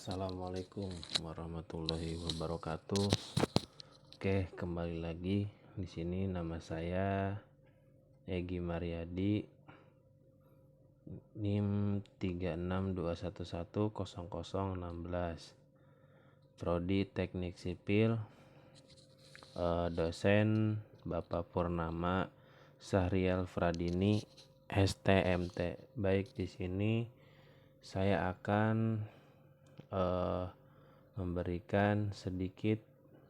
Assalamualaikum warahmatullahi wabarakatuh. Oke, kembali lagi di sini. Nama saya Egi Mariadi, NIM 362110016, Prodi Teknik Sipil, dosen Bapak Purnama Syahrial Fradini, STMT. Baik, di sini saya akan memberikan sedikit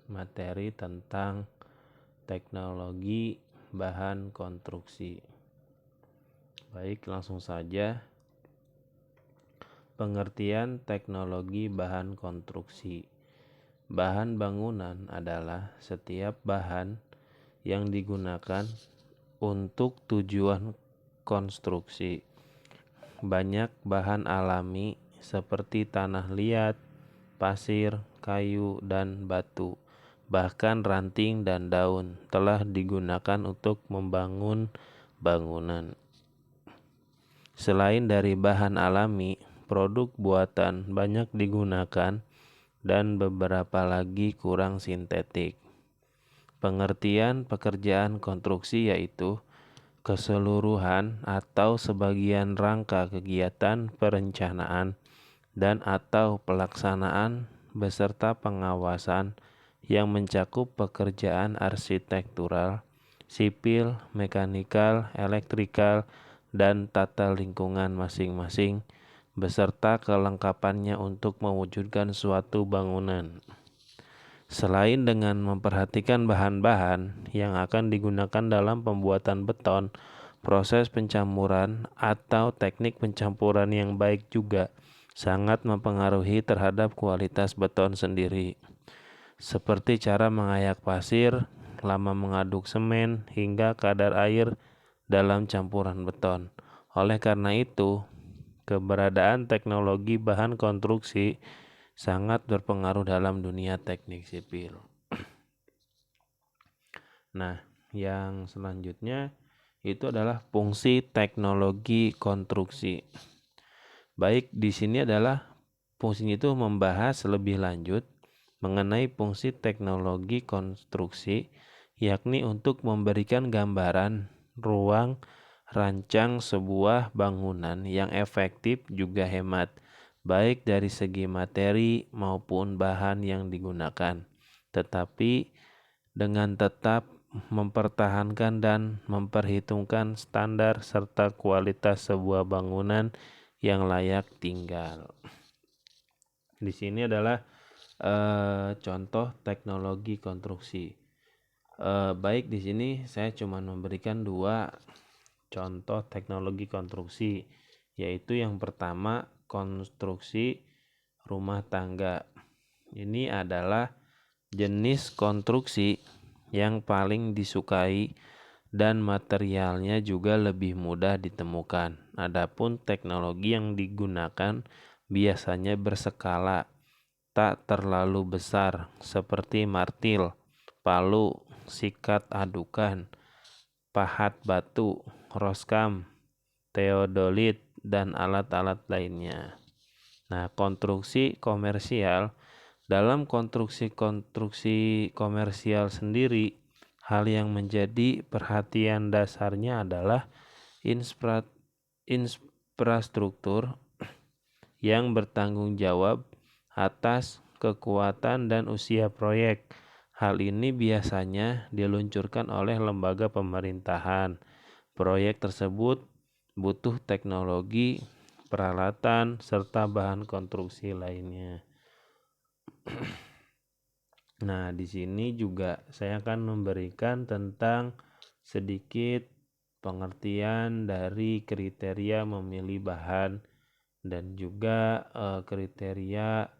materi tentang teknologi bahan konstruksi. Baik, langsung saja. Pengertian teknologi bahan konstruksi. Bahan bangunan adalah setiap bahan yang digunakan untuk tujuan konstruksi. Banyak bahan alami seperti tanah liat, pasir, kayu, dan batu, bahkan ranting dan daun telah digunakan untuk membangun bangunan. Selain dari bahan alami, produk buatan banyak digunakan dan beberapa lagi kurang sintetik. Pengertian pekerjaan konstruksi yaitu keseluruhan atau sebagian rangka kegiatan perencanaan dan atau pelaksanaan beserta pengawasan yang mencakup pekerjaan arsitektural, sipil, mekanikal, elektrikal, dan tata lingkungan masing-masing beserta kelengkapannya untuk mewujudkan suatu bangunan. Selain dengan memperhatikan bahan-bahan yang akan digunakan dalam pembuatan beton, proses pencamuran atau teknik pencampuran yang baik juga sangat mempengaruhi terhadap kualitas beton sendiri. Seperti cara mengayak pasir, lama mengaduk semen, hingga kadar air dalam campuran beton. Oleh karena itu, keberadaan teknologi bahan konstruksi sangat berpengaruh dalam dunia teknik sipil. Nah, yang selanjutnya itu adalah fungsi teknologi konstruksi. Baik, di sini adalah fungsinya itu membahas lebih lanjut mengenai fungsi teknologi konstruksi, yakni untuk memberikan gambaran ruang rancang sebuah bangunan yang efektif juga hemat, baik dari segi materi maupun bahan yang digunakan, tetapi dengan tetap mempertahankan dan memperhitungkan standar serta kualitas sebuah bangunan yang layak tinggal. Di sini adalah contoh teknologi konstruksi. Baik, di sini saya cuma memberikan 2 contoh teknologi konstruksi, yaitu yang pertama konstruksi rumah tangga. Ini adalah jenis konstruksi yang paling disukai dan materialnya juga lebih mudah ditemukan. Adapun teknologi yang digunakan biasanya berskala tak terlalu besar seperti martil, palu, sikat adukan, pahat batu, roskam, teodolit, dan alat-alat lainnya. Nah, konstruksi komersial. Dalam konstruksi komersial sendiri, hal yang menjadi perhatian dasarnya adalah infrastruktur yang bertanggung jawab atas kekuatan dan usia proyek. Hal ini biasanya diluncurkan oleh lembaga pemerintahan. Proyek tersebut butuh teknologi, peralatan, serta bahan konstruksi lainnya. Nah, di sini juga saya akan memberikan tentang sedikit pengertian dari kriteria memilih bahan dan juga kriteria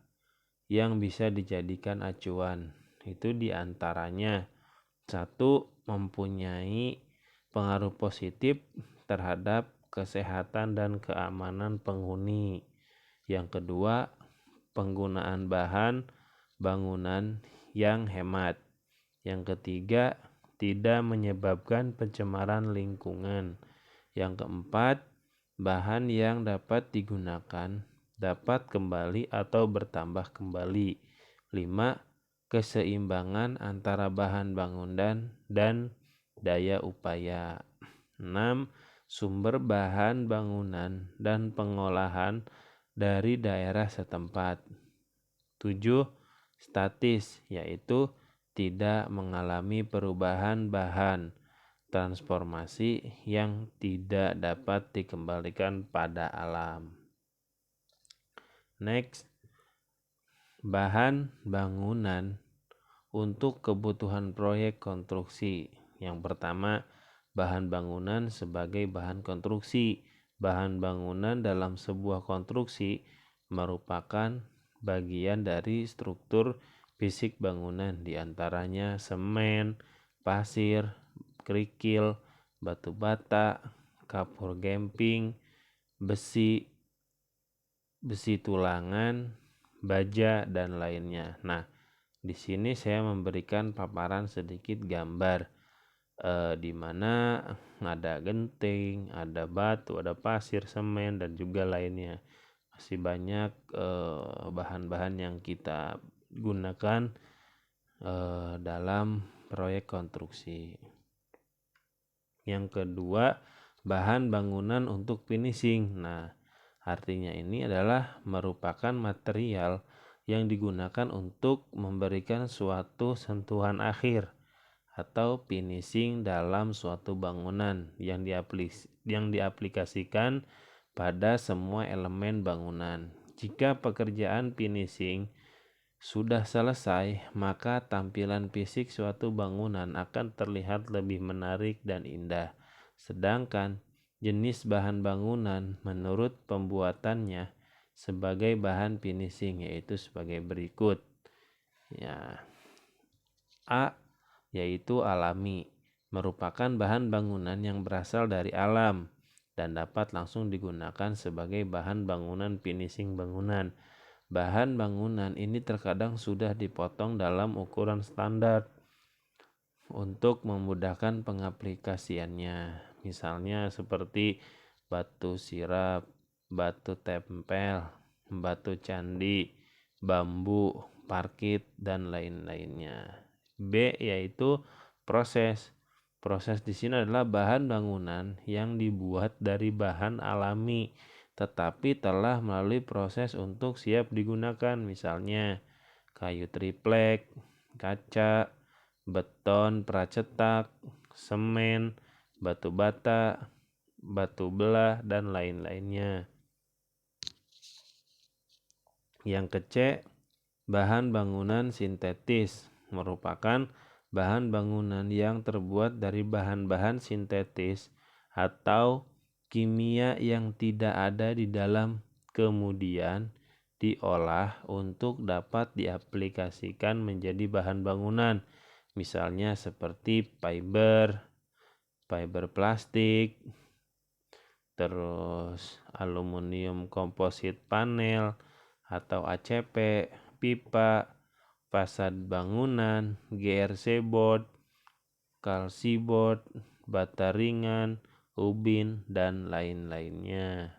yang bisa dijadikan acuan. Itu diantaranya 1, mempunyai pengaruh positif terhadap kesehatan dan keamanan penghuni. Yang kedua, penggunaan bahan bangunan yang hemat. Yang ketiga, tidak menyebabkan pencemaran lingkungan. Yang keempat, bahan yang dapat digunakan dapat kembali atau bertambah kembali. 5. Keseimbangan antara bahan bangunan dan daya upaya. 6. Sumber bahan bangunan dan pengolahan dari daerah setempat. 7. Statis, yaitu tidak mengalami perubahan bahan, transformasi yang tidak dapat dikembalikan pada alam. Next, bahan bangunan untuk kebutuhan proyek konstruksi. Yang pertama, bahan bangunan sebagai bahan konstruksi. Bahan bangunan dalam sebuah konstruksi merupakan bagian dari struktur fisik bangunan, diantaranya semen, pasir, kerikil, batu bata, kapur gamping, besi tulangan, baja, dan lainnya. Nah, di sini saya memberikan paparan sedikit gambar di mana ada genting, ada batu, ada pasir, semen, dan juga lainnya. Masih banyak bahan-bahan yang kita gunakan dalam proyek konstruksi. Yang kedua, bahan bangunan untuk finishing. Nah, artinya ini adalah merupakan material yang digunakan untuk memberikan suatu sentuhan akhir atau finishing dalam suatu bangunan yang diaplikasikan pada semua elemen bangunan. Jika pekerjaan finishing sudah selesai, maka tampilan fisik suatu bangunan akan terlihat lebih menarik dan indah. Sedangkan jenis bahan bangunan menurut pembuatannya sebagai bahan finishing yaitu sebagai berikut. Ya. A, yaitu alami, merupakan bahan bangunan yang berasal dari alam dan dapat langsung digunakan sebagai bahan bangunan finishing bangunan. Bahan bangunan ini terkadang sudah dipotong dalam ukuran standar untuk memudahkan pengaplikasiannya. Misalnya seperti batu sirap, batu tempel, batu candi, bambu, parkit, dan lain-lainnya. B, yaitu proses. Proses di sini adalah bahan bangunan yang dibuat dari bahan alami tetapi telah melalui proses untuk siap digunakan, misalnya kayu triplek, kaca, beton pracetak, semen, batu bata, batu belah, dan lain-lainnya. Yang ke C, bahan bangunan sintetis merupakan bahan bangunan yang terbuat dari bahan-bahan sintetis atau kimia yang tidak ada di dalam kemudian diolah untuk dapat diaplikasikan menjadi bahan bangunan. Misalnya seperti fiber plastik, terus aluminium komposit panel atau ACP, pipa, fasad bangunan, GRC board, kalsi board, bata ringan, ubin, dan lain-lainnya.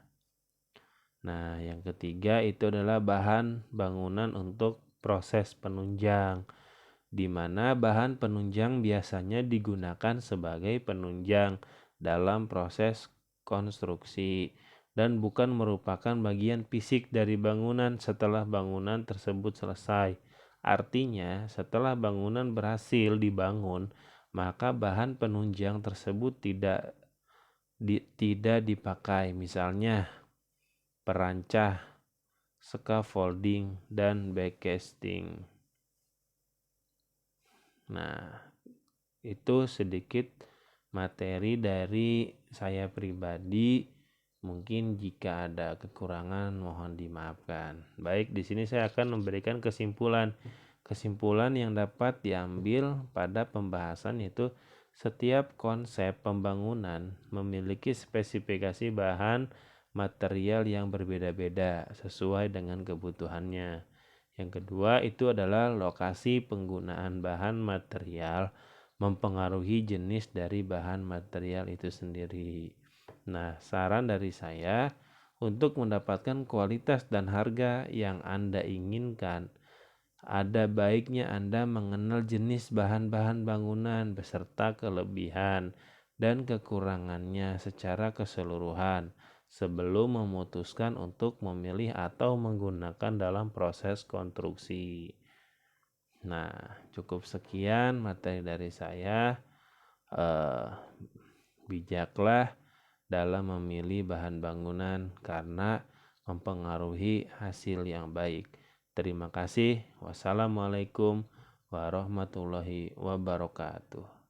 Nah, yang ketiga itu adalah bahan bangunan untuk proses penunjang, di mana bahan penunjang biasanya digunakan sebagai penunjang dalam proses konstruksi dan bukan merupakan bagian fisik dari bangunan setelah bangunan tersebut selesai. Artinya, setelah bangunan berhasil dibangun, maka bahan penunjang tersebut tidak dipakai, misalnya perancah, scaffolding, dan backcasting. Nah, itu sedikit materi dari saya pribadi. Mungkin jika ada kekurangan mohon dimaafkan. Baik, di sini saya akan memberikan kesimpulan. Kesimpulan yang dapat diambil pada pembahasan yaitu setiap konsep pembangunan memiliki spesifikasi bahan material yang berbeda-beda sesuai dengan kebutuhannya. Yang kedua itu adalah lokasi penggunaan bahan material mempengaruhi jenis dari bahan material itu sendiri. Nah, saran dari saya untuk mendapatkan kualitas dan harga yang Anda inginkan. Ada baiknya Anda mengenal jenis bahan-bahan bangunan beserta kelebihan dan kekurangannya secara keseluruhan sebelum memutuskan untuk memilih atau menggunakan dalam proses konstruksi. Nah, cukup sekian materi dari saya. Bijaklah dalam memilih bahan bangunan karena mempengaruhi hasil yang baik. Terima kasih. Wassalamualaikum warahmatullahi wabarakatuh.